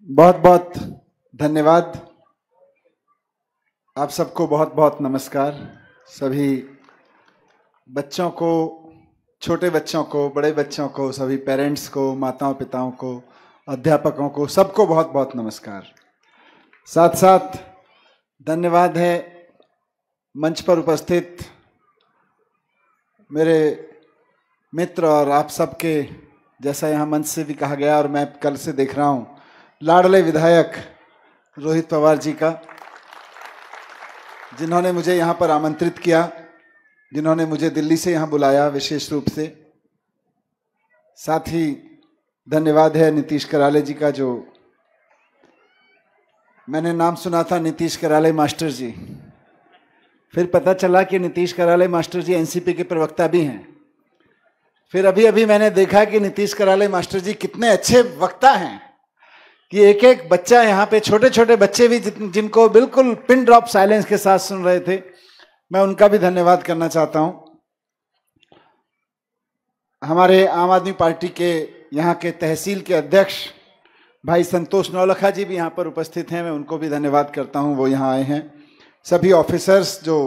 बहुत बहुत धन्यवाद। आप सबको बहुत बहुत नमस्कार। सभी बच्चों को, छोटे बच्चों को, बड़े बच्चों को, सभी पेरेंट्स को, माताओं पिताओं को, अध्यापकों को, सबको बहुत बहुत नमस्कार। साथ साथ धन्यवाद है मंच पर उपस्थित मेरे मित्र और आप सबके, जैसा यहाँ मंच से भी कहा गया और मैं कल से देख रहा हूँ, लाडले विधायक रोहित पवार जी का, जिन्होंने मुझे यहाँ पर आमंत्रित किया, जिन्होंने मुझे दिल्ली से यहाँ बुलाया विशेष रूप से। साथ ही धन्यवाद है नीतीश कराले जी का, जो मैंने नाम सुना था नीतीश कराले मास्टर जी, फिर पता चला कि नीतीश कराले मास्टर जी एनसीपी के प्रवक्ता भी हैं। फिर अभी अभी मैंने देखा कि नीतीश कराले मास्टर जी कितने अच्छे वक्ता हैं कि एक एक बच्चा यहाँ पे, छोटे छोटे बच्चे भी जिनको बिल्कुल पिन ड्रॉप साइलेंस के साथ सुन रहे थे, मैं उनका भी धन्यवाद करना चाहता हूँ। हमारे आम आदमी पार्टी के यहाँ के तहसील के अध्यक्ष भाई संतोष नौलखा जी भी यहाँ पर उपस्थित हैं, मैं उनको भी धन्यवाद करता हूँ, वो यहाँ आए हैं। सभी ऑफिसर्स जो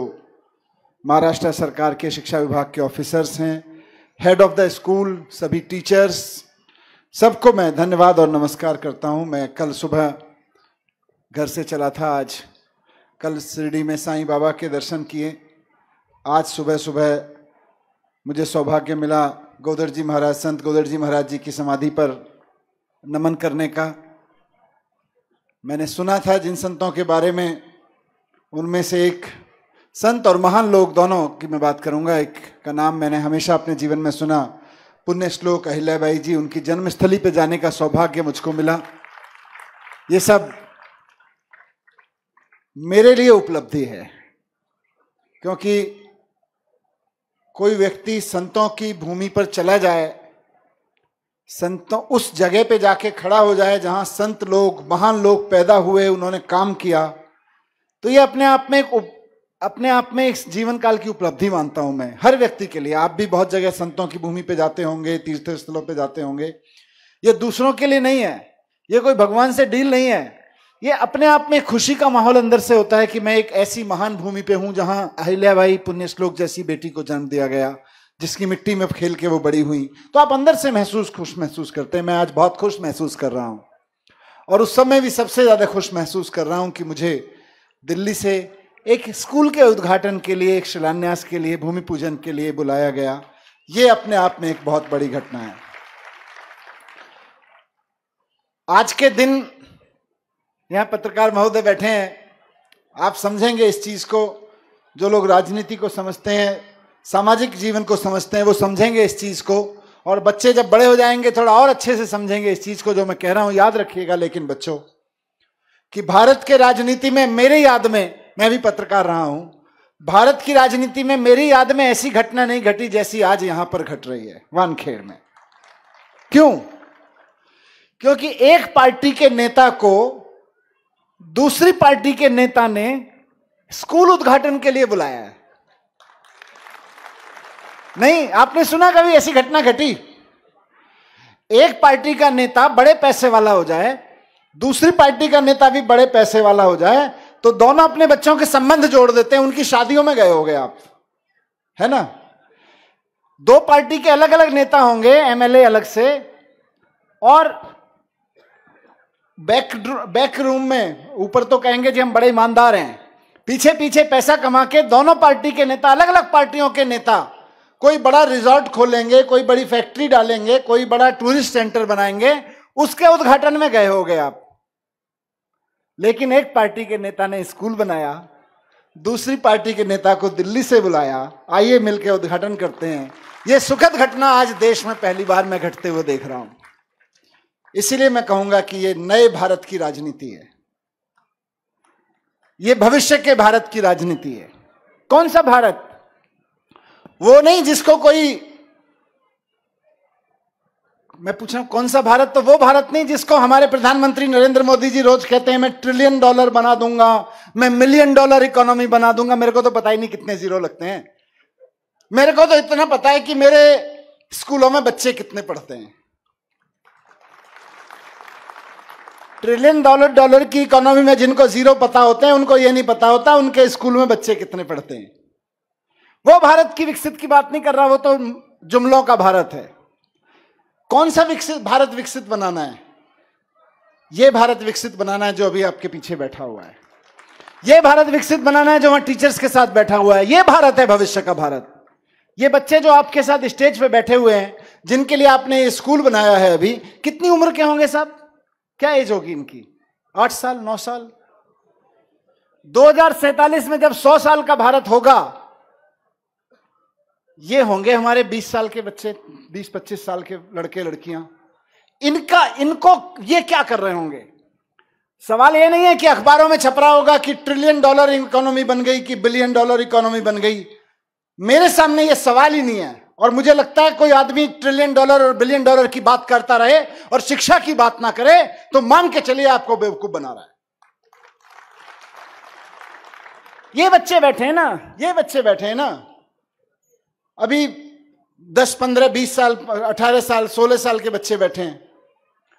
महाराष्ट्र सरकार के शिक्षा विभाग के ऑफिसर्स हैं, हेड ऑफ द स्कूल, सभी टीचर्स, सबको मैं धन्यवाद और नमस्कार करता हूं। मैं कल सुबह घर से चला था, आज कल शिरडी में साईं बाबा के दर्शन किए। आज सुबह सुबह मुझे सौभाग्य मिला गोदर जी महाराज, संत गोदर जी महाराज जी की समाधि पर नमन करने का। मैंने सुना था जिन संतों के बारे में, उनमें से एक संत और महान लोग दोनों की मैं बात करूंगा। एक का नाम मैंने हमेशा अपने जीवन में सुना, पुण्य श्लोक अहिल्याबाई जी, उनकी जन्मस्थली पे जाने का सौभाग्य मुझको मिला। ये सब मेरे लिए उपलब्धि है, क्योंकि कोई व्यक्ति संतों की भूमि पर चला जाए, संतों उस जगह पे जाके खड़ा हो जाए जहां संत लोग, महान लोग पैदा हुए, उन्होंने काम किया, तो ये अपने आप में एक जीवन काल की उपलब्धि मानता हूं मैं, हर व्यक्ति के लिए। आप भी बहुत जगह संतों की भूमि पे जाते होंगे, तीर्थ स्थलों पे जाते होंगे। ये दूसरों के लिए नहीं है, ये कोई भगवान से डील नहीं है, ये अपने आप में खुशी का माहौल अंदर से होता है कि मैं एक ऐसी महान भूमि पे हूं जहां अहिल्याबाई पुण्य श्लोक जैसी बेटी को जन्म दिया गया, जिसकी मिट्टी में खेल के वो बड़ी हुई। तो आप अंदर से खुश महसूस करते हैं। मैं आज बहुत खुश महसूस कर रहा हूं, और उस समय भी सबसे ज्यादा खुश महसूस कर रहा हूं कि मुझे दिल्ली से एक स्कूल के उद्घाटन के लिए, एक शिलान्यास के लिए, भूमि पूजन के लिए बुलाया गया। ये अपने आप में एक बहुत बड़ी घटना है। आज के दिन यहां पत्रकार महोदय बैठे हैं, आप समझेंगे इस चीज को, जो लोग राजनीति को समझते हैं, सामाजिक जीवन को समझते हैं, वो समझेंगे इस चीज को, और बच्चे जब बड़े हो जाएंगे थोड़ा और अच्छे से समझेंगे इस चीज को जो मैं कह रहा हूं। याद रखिएगा लेकिन बच्चों, कि भारत के राजनीति में, मेरे याद में, मैं भी पत्रकार रहा हूं, भारत की राजनीति में मेरी याद में ऐसी घटना नहीं घटी जैसी आज यहां पर घट रही है वानखेड़ में। क्यों? क्योंकि एक पार्टी के नेता को दूसरी पार्टी के नेता ने स्कूल उद्घाटन के लिए बुलाया है। नहीं, आपने सुना कभी ऐसी घटना घटी? एक पार्टी का नेता बड़े पैसे वाला हो जाए, दूसरी पार्टी का नेता भी बड़े पैसे वाला हो जाए, तो दोनों अपने बच्चों के संबंध जोड़ देते हैं। उनकी शादियों में गए होंगे आप, है ना? दो पार्टी के अलग अलग नेता होंगे, एमएलए अलग से, और बैक रूम में, ऊपर तो कहेंगे जी हम बड़े ईमानदार हैं, पीछे पीछे पैसा कमा के दोनों पार्टी के नेता, अलग अलग पार्टियों के नेता, कोई बड़ा रिजॉर्ट खोलेंगे, कोई बड़ी फैक्ट्री डालेंगे, कोई बड़ा टूरिस्ट सेंटर बनाएंगे, उसके उद्घाटन में गए होंगे आप। लेकिन एक पार्टी के नेता ने स्कूल बनाया, दूसरी पार्टी के नेता को दिल्ली से बुलाया, आइए मिलकर उद्घाटन करते हैं। यह सुखद घटना आज देश में पहली बार मैं घटते हुए देख रहा हूं। इसीलिए मैं कहूंगा कि यह नए भारत की राजनीति है, यह भविष्य के भारत की राजनीति है। कौन सा भारत? वो नहीं जिसको कोई, मैं पूछ रहा हूं कौन सा भारत, तो वो भारत नहीं जिसको हमारे प्रधानमंत्री नरेंद्र मोदी जी रोज कहते हैं मैं $1 ट्रिलियन बना दूंगा, मैं $1 मिलियन इकोनॉमी बना दूंगा। मेरे को तो पता ही नहीं कितने जीरो लगते हैं। मेरे को तो इतना पता है कि मेरे स्कूलों में बच्चे कितने पढ़ते हैं। ट्रिलियन डॉलर की इकोनॉमी में जिनको जीरो पता होते हैं उनको ये नहीं पता होता उनके स्कूल में बच्चे कितने पढ़ते हैं। वो भारत की विकसित की बात नहीं कर रहा, वो तो जुमलों का भारत है। कौन सा विकसित भारत विकसित बनाना है? ये भारत विकसित बनाना है जो अभी आपके पीछे बैठा हुआ है। ये भारत विकसित बनाना है जो वहां टीचर्स के साथ बैठा हुआ है। ये भारत है भविष्य का भारत। ये बच्चे जो आपके साथ स्टेज पे बैठे हुए हैं, जिनके लिए आपने ये स्कूल बनाया है, अभी कितनी उम्र के होंगे साहब? क्या एज होगी इनकी? 8 साल 9 साल। 2047 में जब 100 साल का भारत होगा, ये होंगे हमारे 20 साल के बच्चे, 20-25 साल के लड़के लड़कियां। इनको ये क्या कर रहे होंगे? सवाल ये नहीं है कि अखबारों में छप रहा होगा कि ट्रिलियन डॉलर इकोनॉमी बन गई कि बिलियन डॉलर इकोनॉमी बन गई। मेरे सामने ये सवाल ही नहीं है। और मुझे लगता है कोई आदमी ट्रिलियन डॉलर और बिलियन डॉलर की बात करता रहे और शिक्षा की बात ना करे तो मान के चलिए आपको बेवकूफ बना रहा है। ये बच्चे बैठे हैं ना, ये बच्चे बैठे हैं ना, अभी 10, 15, 20 साल, 18 साल, 16 साल के बच्चे बैठे हैं।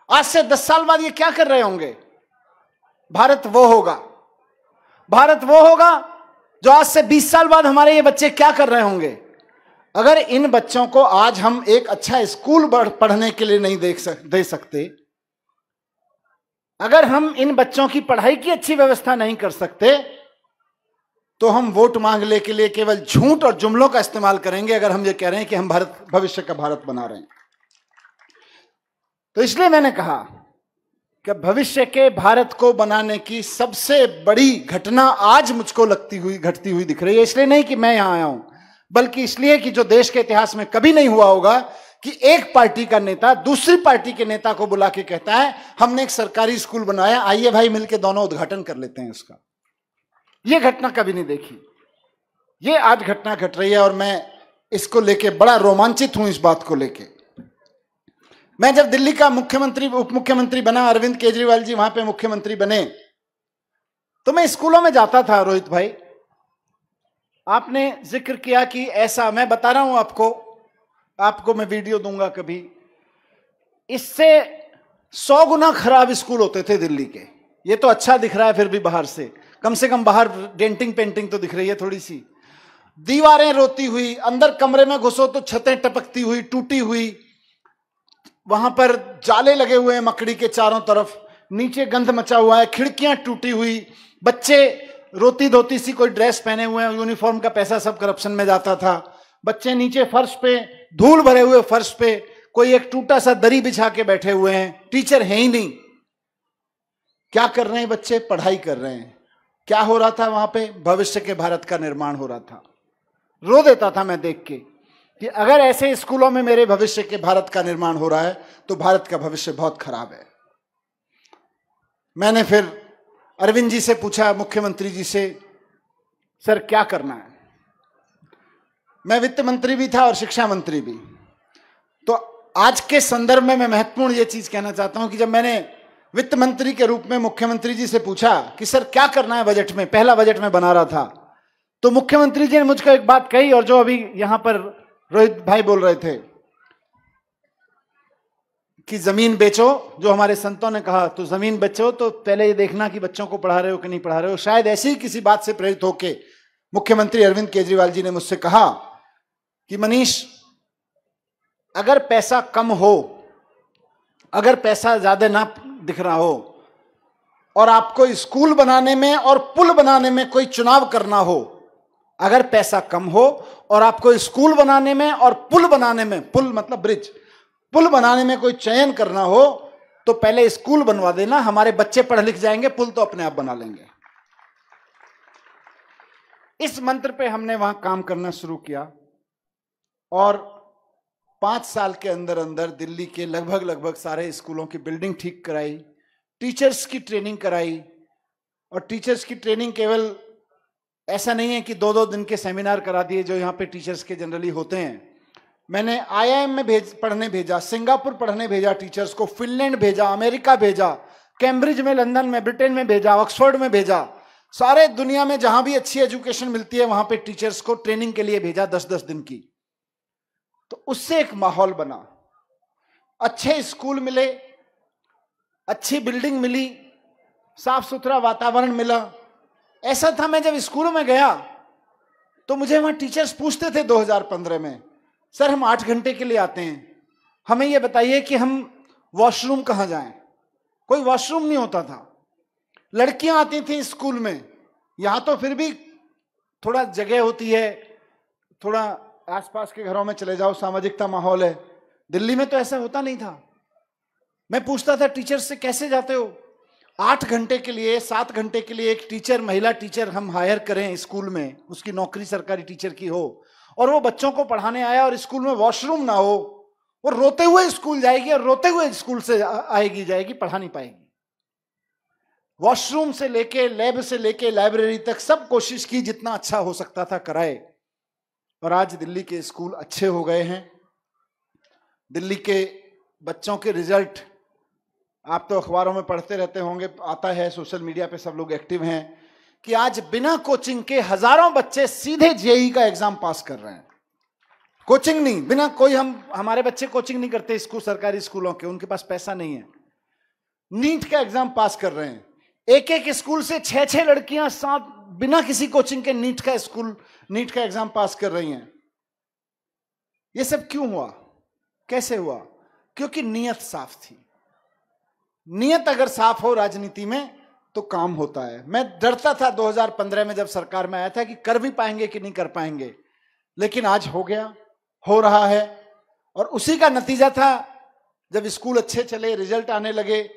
आज से 10 साल बाद ये क्या कर रहे होंगे? भारत वो होगा, भारत वो होगा जो आज से 20 साल बाद हमारे ये बच्चे क्या कर रहे होंगे। अगर इन बच्चों को आज हम एक अच्छा स्कूल पढ़ने के लिए नहीं दे सकते, अगर हम इन बच्चों की पढ़ाई की अच्छी व्यवस्था नहीं कर सकते, तो हम वोट मांगने के लिए केवल झूठ और जुमलों का इस्तेमाल करेंगे अगर हम ये कह रहे हैं कि हम भारत भविष्य का भारत बना रहे हैं। तो इसलिए मैंने कहा कि भविष्य के भारत को बनाने की सबसे बड़ी घटना आज मुझको घटती हुई दिख रही है। इसलिए नहीं कि मैं यहां आया हूं, बल्कि इसलिए कि जो देश के इतिहास में कभी नहीं हुआ होगा कि एक पार्टी का नेता दूसरी पार्टी के नेता को बुला के कहता है हमने एक सरकारी स्कूल बनाया, आइए भाई मिलकर दोनों उद्घाटन कर लेते हैं उसका। यह घटना कभी नहीं देखी। ये आज घटना घट रही है और मैं इसको लेके बड़ा रोमांचित हूं। इस बात को लेके मैं जब दिल्ली का मुख्यमंत्री उप मुख्यमंत्री बना, अरविंद केजरीवाल जी वहां पे मुख्यमंत्री बने, तो मैं स्कूलों में जाता था। रोहित भाई, आपने जिक्र किया कि ऐसा, मैं बता रहा हूं आपको मैं वीडियो दूंगा कभी, इससे 100 गुना खराब स्कूल होते थे दिल्ली के। ये तो अच्छा दिख रहा है फिर भी बाहर से, कम बाहर डेंटिंग पेंटिंग तो दिख रही है थोड़ी सी। दीवारें रोती हुई, अंदर कमरे में घुसो तो छतें टपकती हुई, टूटी हुई, वहां पर जाले लगे हुए हैं मकड़ी के चारों तरफ, नीचे गंध मचा हुआ है, खिड़कियां टूटी हुई, बच्चे रोती धोती सी कोई ड्रेस पहने हुए हैं, यूनिफॉर्म का पैसा सब करप्शन में जाता था। बच्चे नीचे फर्श पे, धूल भरे हुए फर्श पे कोई एक टूटा सा दरी बिछा के बैठे हुए हैं, टीचर है ही नहीं। क्या कर रहे हैं बच्चे? पढ़ाई कर रहे हैं। क्या हो रहा था वहां पे? भविष्य के भारत का निर्माण हो रहा था। रो देता था मैं देख के कि अगर ऐसे स्कूलों में मेरे भविष्य के भारत का निर्माण हो रहा है तो भारत का भविष्य बहुत खराब है। मैंने फिर अरविंद जी से पूछा, मुख्यमंत्री जी से, सर क्या करना है? मैं वित्त मंत्री भी था और शिक्षा मंत्री भी। तो आज के संदर्भ में मैं महत्वपूर्ण यह चीज कहना चाहता हूं कि जब मैंने वित्त मंत्री के रूप में मुख्यमंत्री जी से पूछा कि सर क्या करना है बजट में, पहला बजट में बना रहा था, तो मुख्यमंत्री जी ने मुझको एक बात कही, और जो अभी यहां पर रोहित भाई बोल रहे थे कि जमीन बेचो, जो हमारे संतों ने कहा, तो जमीन बेचो तो पहले ये देखना कि बच्चों को पढ़ा रहे हो कि नहीं पढ़ा रहे हो। शायद ऐसी ही किसी बात से प्रेरित होके मुख्यमंत्री अरविंद केजरीवाल जी ने मुझसे कहा कि मनीष, अगर पैसा कम हो, अगर पैसा ज्यादा ना दिख रहा हो और आपको स्कूल बनाने में और पुल बनाने में कोई चुनाव करना हो, अगर पैसा कम हो और आपको स्कूल बनाने में और पुल बनाने में, पुल मतलब ब्रिज, पुल बनाने में कोई चयन करना हो, तो पहले स्कूल बनवा देना, हमारे बच्चे पढ़ लिख जाएंगे, पुल तो अपने आप बना लेंगे। इस मंत्र पे हमने वहां काम करना शुरू किया और 5 साल के अंदर अंदर दिल्ली के लगभग सारे स्कूलों की बिल्डिंग ठीक कराई, टीचर्स की ट्रेनिंग कराई। और टीचर्स की ट्रेनिंग केवल ऐसा नहीं है कि 2-2 दिन के सेमिनार करा दिए जो यहाँ पे टीचर्स के जनरली होते हैं। मैंने IIM में पढ़ने भेजा, सिंगापुर पढ़ने भेजा टीचर्स को, फिनलैंड भेजा, अमेरिका भेजा, कैम्ब्रिज में, लंदन में, ब्रिटेन में भेजा, ऑक्सफोर्ड में भेजा, सारे दुनिया में जहां भी अच्छी एजुकेशन मिलती है वहां पे टीचर्स को ट्रेनिंग के लिए भेजा 10-10 दिन की। तो उससे एक माहौल बना, अच्छे स्कूल मिले, अच्छी बिल्डिंग मिली, साफ सुथरा वातावरण मिला। ऐसा था, मैं जब स्कूलों में गया तो मुझे वहां टीचर्स पूछते थे 2015 में, सर हम 8 घंटे के लिए आते हैं, हमें यह बताइए कि हम वॉशरूम कहां जाएं। कोई वॉशरूम नहीं होता था। लड़कियां आती थी स्कूल में, यहां तो फिर भी थोड़ा जगह होती है, थोड़ा आसपास के घरों में चले जाओ, सामाजिकता माहौल है। दिल्ली में तो ऐसा होता नहीं था। मैं पूछता था टीचर से, कैसे जाते हो? 8 घंटे के लिए, 7 घंटे के लिए एक टीचर, महिला टीचर हम हायर करें स्कूल में, उसकी नौकरी सरकारी टीचर की हो, और वो बच्चों को पढ़ाने आया और स्कूल में वॉशरूम ना हो, वो रोते हुए स्कूल जाएगी और रोते हुए स्कूल से आएगी जाएगी, पढ़ा नहीं पाएगी। वॉशरूम से लेके, लैब से लेके लाइब्रेरी तक सब कोशिश की, जितना अच्छा हो सकता था कराए। और आज दिल्ली के स्कूल अच्छे हो गए हैं। दिल्ली के बच्चों के रिजल्ट आप तो अखबारों में पढ़ते रहते होंगे, आता है, सोशल मीडिया पे सब लोग एक्टिव हैं, कि आज बिना कोचिंग के हजारों बच्चे सीधे जेईई का एग्जाम पास कर रहे हैं। कोचिंग नहीं, बिना कोई, हमारे बच्चे कोचिंग नहीं करते स्कूल, सरकारी स्कूलों के, उनके पास पैसा नहीं है। नीट का एग्जाम पास कर रहे हैं। एक एक स्कूल से 6-6 लड़कियां साथ बिना किसी कोचिंग के नीट का एग्जाम पास कर रही हैं। ये सब क्यों हुआ, कैसे हुआ? क्योंकि नीयत साफ थी। नीयत अगर साफ हो राजनीति में तो काम होता है। मैं डरता था 2015 में जब सरकार में आया था कि कर भी पाएंगे कि नहीं कर पाएंगे, लेकिन आज हो गया, हो रहा है। और उसी का नतीजा था जब स्कूल अच्छे चले, रिजल्ट आने लगे,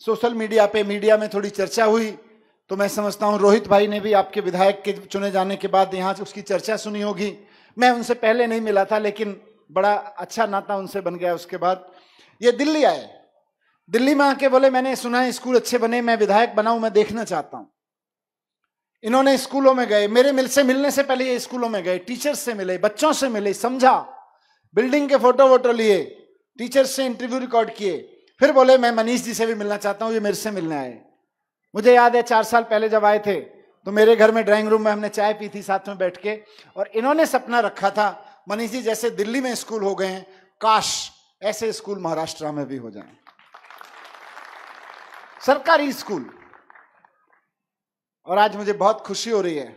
सोशल मीडिया पे, मीडिया में थोड़ी चर्चा हुई, तो मैं समझता हूं रोहित भाई ने भी आपके विधायक के चुने जाने के बाद यहां से उसकी चर्चा सुनी होगी। मैं उनसे पहले नहीं मिला था, लेकिन बड़ा अच्छा नाता उनसे बन गया। उसके बाद ये दिल्ली आए, दिल्ली में आके बोले मैंने सुना है स्कूल अच्छे बने, मैं विधायक बनाऊं, मैं देखना चाहता हूं। इन्होंने स्कूलों में गए, मेरे मिलने से पहले ये स्कूलों में गए, टीचर्स से मिले, बच्चों से मिले, समझा, बिल्डिंग के फोटो वोटो लिए, टीचर्स से इंटरव्यू रिकॉर्ड किए, फिर बोले मैं मनीष जी से भी मिलना चाहता हूं, ये मेरे से मिलने आए। मुझे याद है 4 साल पहले जब आए थे तो मेरे घर में ड्राइंग रूम में हमने चाय पी थी साथ में बैठ के, और इन्होंने सपना रखा था मनीष जी जैसे दिल्ली में स्कूल हो गए हैं, काश ऐसे स्कूल महाराष्ट्र में भी हो जाएं, सरकारी स्कूल। और आज मुझे बहुत खुशी हो रही है,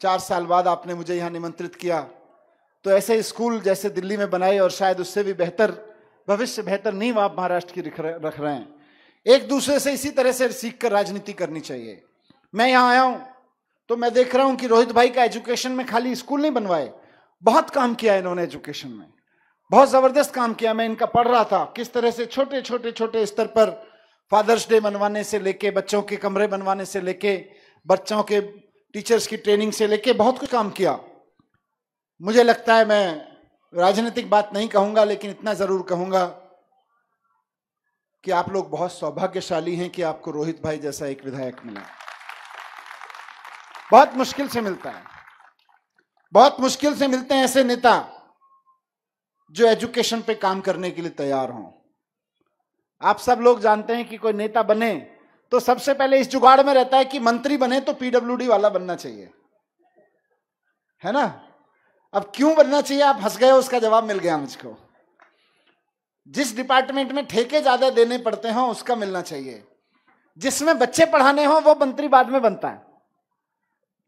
4 साल बाद आपने मुझे यहां निमंत्रित किया, तो ऐसे स्कूल जैसे दिल्ली में बनाए, और शायद उससे भी बेहतर भविष्य, बेहतर नींव आप महाराष्ट्र की रख रहे हैं। एक दूसरे से इसी तरह से सीख कर राजनीति करनी चाहिए। मैं यहां आया हूं तो मैं देख रहा हूं कि रोहित भाई का एजुकेशन में खाली स्कूल नहीं बनवाए, बहुत काम किया इन्होंने एजुकेशन में, बहुत जबरदस्त काम किया। मैं इनका पढ़ रहा था किस तरह से छोटे छोटे स्तर पर फादर्स डे बनवाने से लेके, बच्चों के कमरे बनवाने से लेके, बच्चों के टीचर्स की ट्रेनिंग से लेके बहुत कुछ काम किया। मुझे लगता है, मैं राजनीतिक बात नहीं कहूंगा, लेकिन इतना जरूर कहूंगा कि आप लोग बहुत सौभाग्यशाली हैं कि आपको रोहित भाई जैसा एक विधायक मिला। बहुत मुश्किल से मिलता है, बहुत मुश्किल से मिलते हैं ऐसे नेता जो एजुकेशन पे काम करने के लिए तैयार हों। आप सब लोग जानते हैं कि कोई नेता बने तो सबसे पहले इस जुगाड़ में रहता है कि मंत्री बने तो पीडब्ल्यूडी वाला बनना चाहिए, है ना? अब क्यों बनना चाहिए, आप हंस गए, उसका जवाब मिल गया मुझको। जिस डिपार्टमेंट में ठेके ज्यादा देने पड़ते हो उसका मिलना चाहिए, जिसमें बच्चे पढ़ाने हो वो मंत्री बाद में बनता है।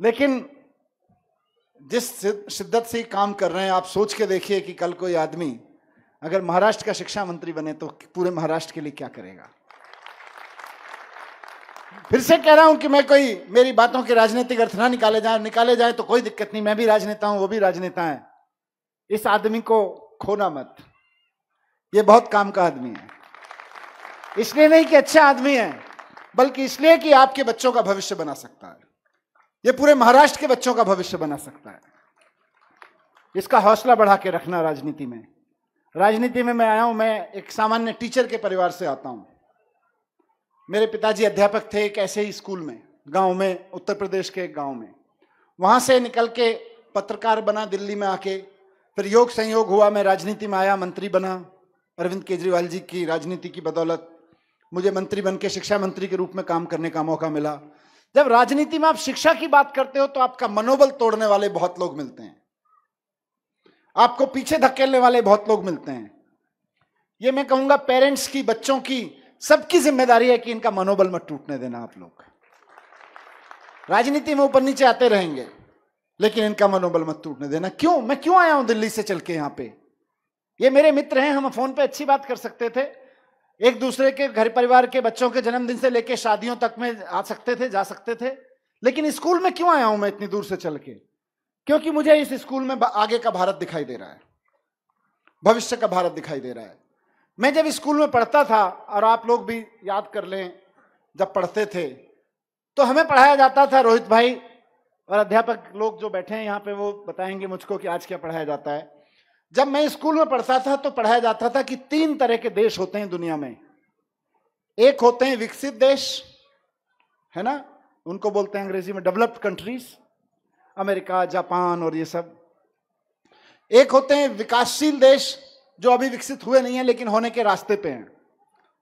लेकिन जिस शिद्दत से काम कर रहे हैं, आप सोच के देखिए कि कल कोई आदमी अगर महाराष्ट्र का शिक्षा मंत्री बने तो पूरे महाराष्ट्र के लिए क्या करेगा। फिर से कह रहा हूं कि मैं कोई, मेरी बातों के राजनीतिक अर्थ ना निकाले जाए तो कोई दिक्कत नहीं, मैं भी राजनेता हूं, वो भी राजनेता है। इस आदमी को खोना मत, ये बहुत काम का आदमी है। इसलिए नहीं कि अच्छा आदमी है, बल्कि इसलिए कि आपके बच्चों का भविष्य बना सकता है, ये पूरे महाराष्ट्र के बच्चों का भविष्य बना सकता है। इसका हौसला बढ़ा के रखना। राजनीति में मैं आया हूं, मैं एक सामान्य टीचर के परिवार से आता हूं। मेरे पिताजी अध्यापक थे एक ऐसे ही स्कूल में, गांव में, उत्तर प्रदेश के एक गांव में। वहां से निकल के पत्रकार बना दिल्ली में आके, फिर योग संयोग हुआ, मैं राजनीति में आया, मंत्री बना। अरविंद केजरीवाल जी की राजनीति की बदौलत मुझे मंत्री बन के शिक्षा मंत्री के रूप में काम करने का मौका मिला। जब राजनीति में आप शिक्षा की बात करते हो तो आपका मनोबल तोड़ने वाले बहुत लोग मिलते हैं, आपको पीछे धकेलने वाले बहुत लोग मिलते हैं। ये मैं कहूंगा पेरेंट्स की, बच्चों की सबकी जिम्मेदारी है कि इनका मनोबल मत टूटने देना। आप लोग राजनीति में ऊपर नीचे आते रहेंगे, लेकिन इनका मनोबल मत टूटने देना। क्यों? मैं क्यों आया हूं दिल्ली से चल के यहां पे? ये मेरे मित्र हैं, हम फोन पे अच्छी बात कर सकते थे, एक दूसरे के घर परिवार के बच्चों के जन्मदिन से लेकर शादियों तक में आ सकते थे, जा सकते थे, लेकिन स्कूल में क्यों आया हूं मैं इतनी दूर से चल के? क्योंकि मुझे इस स्कूल में आगे का भारत दिखाई दे रहा है, भविष्य का भारत दिखाई दे रहा है। मैं जब स्कूल में पढ़ता था, और आप लोग भी याद कर लें, जब पढ़ते थे तो हमें पढ़ाया जाता था, रोहित भाई और अध्यापक लोग जो बैठे हैं यहाँ पे वो बताएंगे मुझको कि आज क्या पढ़ाया जाता है। जब मैं स्कूल में पढ़ता था तो पढ़ाया जाता था कि 3 तरह के देश होते हैं दुनिया में। एक होते हैं विकसित देश, है ना, उनको बोलते हैं अंग्रेजी में डेवलप्ड कंट्रीज, अमेरिका, जापान और ये सब। एक होते हैं विकासशील देश, जो अभी विकसित हुए नहीं है लेकिन होने के रास्ते पे हैं,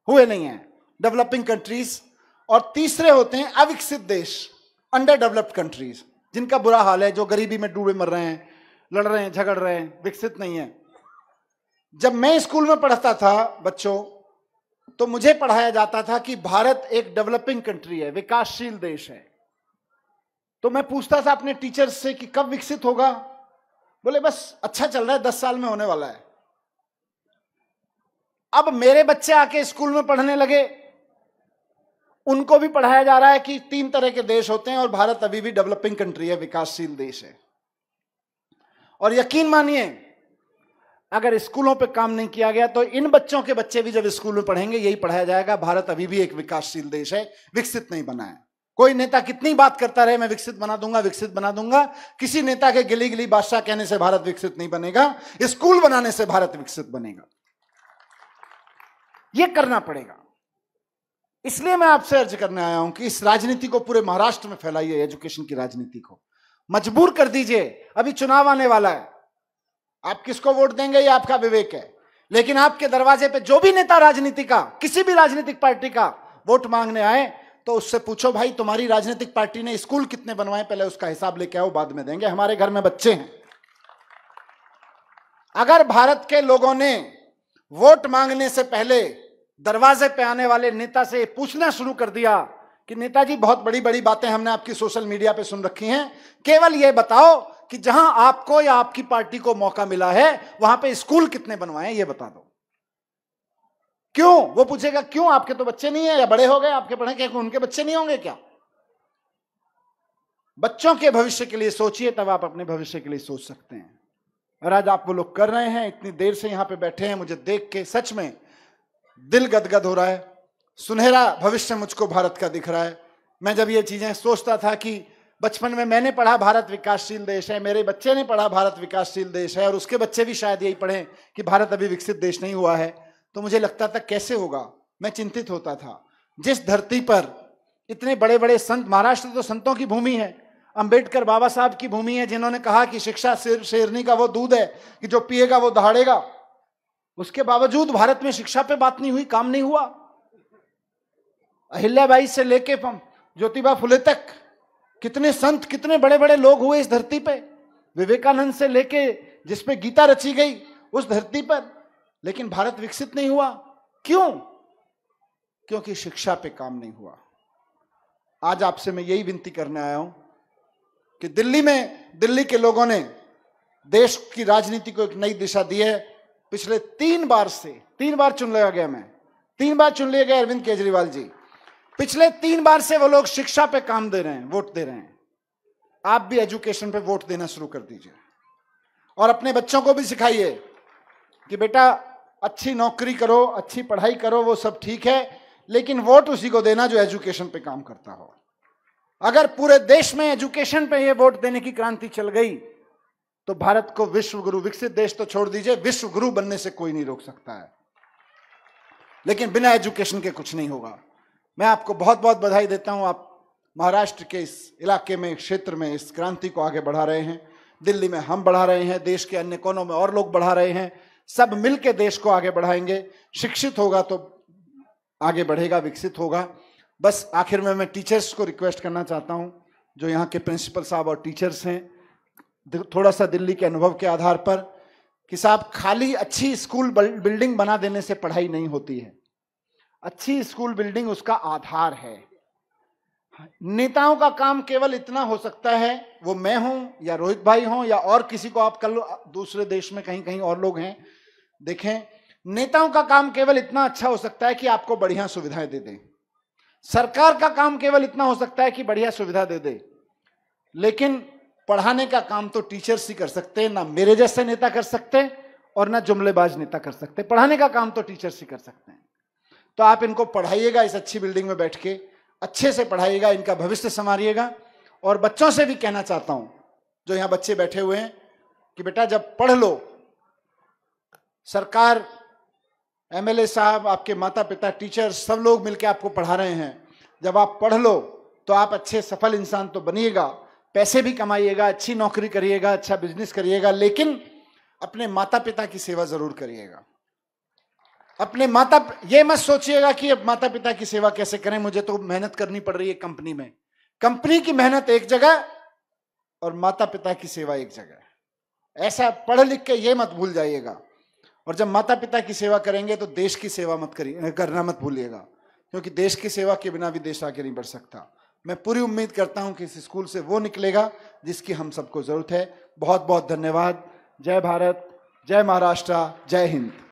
हुए नहीं है, डेवलपिंग कंट्रीज। और तीसरे होते हैं अविकसित देश, अंडर डेवलप्ड कंट्रीज, जिनका बुरा हाल है, जो गरीबी में डूबे मर रहे हैं, लड़ रहे हैं, झगड़ रहे हैं, विकसित नहीं है। जब मैं स्कूल में पढ़ता था बच्चों, तो मुझे पढ़ाया जाता था कि भारत एक डेवलपिंग कंट्री है, विकासशील देश है। तो मैं पूछता था अपने टीचर्स से कि कब विकसित होगा? बोले बस अच्छा चल रहा है, 10 साल में होने वाला है। अब मेरे बच्चे आके स्कूल में पढ़ने लगे, उनको भी पढ़ाया जा रहा है कि 3 तरह के देश होते हैं और भारत अभी भी डेवलपिंग कंट्री है, विकासशील देश है। और यकीन मानिए, अगर स्कूलों पे काम नहीं किया गया तो इन बच्चों के बच्चे भी जब स्कूल में पढ़ेंगे यही पढ़ाया जाएगा, भारत अभी भी एक विकासशील देश है, विकसित नहीं बना है। कोई नेता कितनी बात करता रहे मैं विकसित बना दूंगा, विकसित बना दूंगा, किसी नेता के गिली गिली बादशाह कहने से भारत विकसित नहीं बनेगा, स्कूल बनाने से भारत विकसित बनेगा। यह करना पड़ेगा। इसलिए मैं आपसे अर्ज करने आया हूं कि इस राजनीति को पूरे महाराष्ट्र में फैलाइए, एजुकेशन की राजनीति को मजबूर कर दीजिए। अभी चुनाव आने वाला है, आप किसको वोट देंगे ये आपका विवेक है, लेकिन आपके दरवाजे पे जो भी नेता राजनीति का, किसी भी राजनीतिक पार्टी का वोट मांगने आए तो उससे पूछो, भाई तुम्हारी राजनीतिक पार्टी ने स्कूल कितने बनवाए, पहले उसका हिसाब लेके आओ, बाद में देंगे, हमारे घर में बच्चे हैं। अगर भारत के लोगों ने वोट मांगने से पहले दरवाजे पे आने वाले नेता से पूछना शुरू कर दिया कि नेताजी बहुत बड़ी बड़ी बातें हमने आपकी सोशल मीडिया पे सुन रखी हैं, केवल ये बताओ कि जहां आपको या आपकी पार्टी को मौका मिला है वहां पे स्कूल कितने बनवाए ये बता दो। क्यों? वो पूछेगा क्यों, आपके तो बच्चे नहीं है या बड़े हो गए, आपके पढ़े क्या उनके बच्चे नहीं होंगे क्या? बच्चों के भविष्य के लिए सोचिए, तब आप अपने भविष्य के लिए सोच सकते हैं। और आज आप वो लोग कर रहे हैं, इतनी देर से यहां पे बैठे हैं, मुझे देख के सच में दिल गदगद हो रहा है। सुनहरा भविष्य मुझको भारत का दिख रहा है। मैं जब ये चीजें सोचता था कि बचपन में मैंने पढ़ा भारत विकासशील देश है, मेरे बच्चे ने पढ़ा भारत विकासशील देश है, और उसके बच्चे भी शायद यही पढ़ें कि भारत अभी विकसित देश नहीं हुआ है, तो मुझे लगता था कैसे होगा, मैं चिंतित होता था। जिस धरती पर इतने बड़े बड़े संत, महाराष्ट्र तो संतों की भूमि है, अंबेडकर बाबा साहब की भूमि है, जिन्होंने कहा कि शिक्षा शेरनी का वो दूध है कि जो पिएगा वो दहाड़ेगा, उसके बावजूद भारत में शिक्षा पे बात नहीं हुई, काम नहीं हुआ। अहिल्याबाई से लेके ज्योतिबा फुले तक कितने संत, कितने बड़े बड़े लोग हुए इस धरती पे, विवेकानंद से लेके जिसपे गीता रची गई उस धरती पर, लेकिन भारत विकसित नहीं हुआ। क्यों? क्योंकि शिक्षा पे काम नहीं हुआ। आज आपसे मैं यही विनती करने आया हूं कि दिल्ली के लोगों ने देश की राजनीति को एक नई दिशा दी है। पिछले 3 बार चुन लिया गया, मैं 3 बार चुन लिए गए अरविंद केजरीवाल जी, पिछले 3 बार से वो लोग शिक्षा पे काम दे रहे हैं, वोट दे रहे हैं। आप भी एजुकेशन पे वोट देना शुरू कर दीजिए और अपने बच्चों को भी सिखाइए कि बेटा अच्छी नौकरी करो, अच्छी पढ़ाई करो, वो सब ठीक है, लेकिन वोट उसी को देना जो एजुकेशन पे काम करता हो। अगर पूरे देश में एजुकेशन पे ये वोट देने की क्रांति चल गई तो भारत को विश्व गुरु, विकसित देश तो छोड़ दीजिए, विश्व गुरु बनने से कोई नहीं रोक सकता है। लेकिन बिना एजुकेशन के कुछ नहीं होगा। मैं आपको बहुत बहुत बधाई देता हूं, आप महाराष्ट्र के इस इलाके में, क्षेत्र में इस क्रांति को आगे बढ़ा रहे हैं। दिल्ली में हम बढ़ा रहे हैं, देश के अन्य कोनों में और लोग बढ़ा रहे हैं, सब मिलकर देश को आगे बढ़ाएंगे। शिक्षित होगा तो आगे बढ़ेगा, विकसित होगा। बस आखिर में मैं टीचर्स को रिक्वेस्ट करना चाहता हूं, जो यहाँ के प्रिंसिपल साहब और टीचर्स हैं, थोड़ा सा दिल्ली के अनुभव के आधार पर, कि साहब खाली अच्छी स्कूल बिल्डिंग बना देने से पढ़ाई नहीं होती है। अच्छी स्कूल बिल्डिंग उसका आधार है। नेताओं का काम केवल इतना हो सकता है, वो मैं हूं या रोहित भाई हों या और किसी को, आप कल दूसरे देश में कहीं कहीं और लोग हैं, देखें, नेताओं का काम केवल इतना अच्छा हो सकता है कि आपको बढ़िया सुविधाएं दे दें। सरकार का काम केवल इतना हो सकता है कि बढ़िया सुविधा दे दे, लेकिन पढ़ाने का काम तो टीचर्स ही कर सकते हैं, ना मेरे जैसे नेता कर सकते और ना जुमलेबाज नेता कर सकते। पढ़ाने का काम तो टीचर्स ही कर सकते हैं। तो आप इनको पढ़ाइएगा, इस अच्छी बिल्डिंग में बैठ के अच्छे से पढ़ाइएगा, इनका भविष्य संवारिएगा। और बच्चों से भी कहना चाहता हूं, जो यहां बच्चे बैठे हुए हैं, कि बेटा जब पढ़ लो, सरकार, एमएलए साहब, आपके माता पिता, टीचर, सब लोग मिलकर आपको पढ़ा रहे हैं, जब आप पढ़ लो तो आप अच्छे सफल इंसान तो बनिएगा, पैसे भी कमाइएगा, अच्छी नौकरी करिएगा, अच्छा बिजनेस करिएगा, लेकिन अपने माता पिता की सेवा जरूर करिएगा। अपने ये मत सोचिएगा कि अब माता पिता की सेवा कैसे करें, मुझे तो मेहनत करनी पड़ रही है कंपनी में। कंपनी की मेहनत एक जगह और माता पिता की सेवा एक जगह। ऐसा पढ़ लिख के ये मत भूल जाइएगा। और जब माता पिता की सेवा करेंगे तो देश की सेवा करना मत भूलिएगा, क्योंकि देश की सेवा के बिना भी देश आगे नहीं बढ़ सकता। मैं पूरी उम्मीद करता हूं कि इस स्कूल से वो निकलेगा जिसकी हम सबको जरूरत है। बहुत बहुत धन्यवाद। जय भारत, जय महाराष्ट्र, जय हिंद।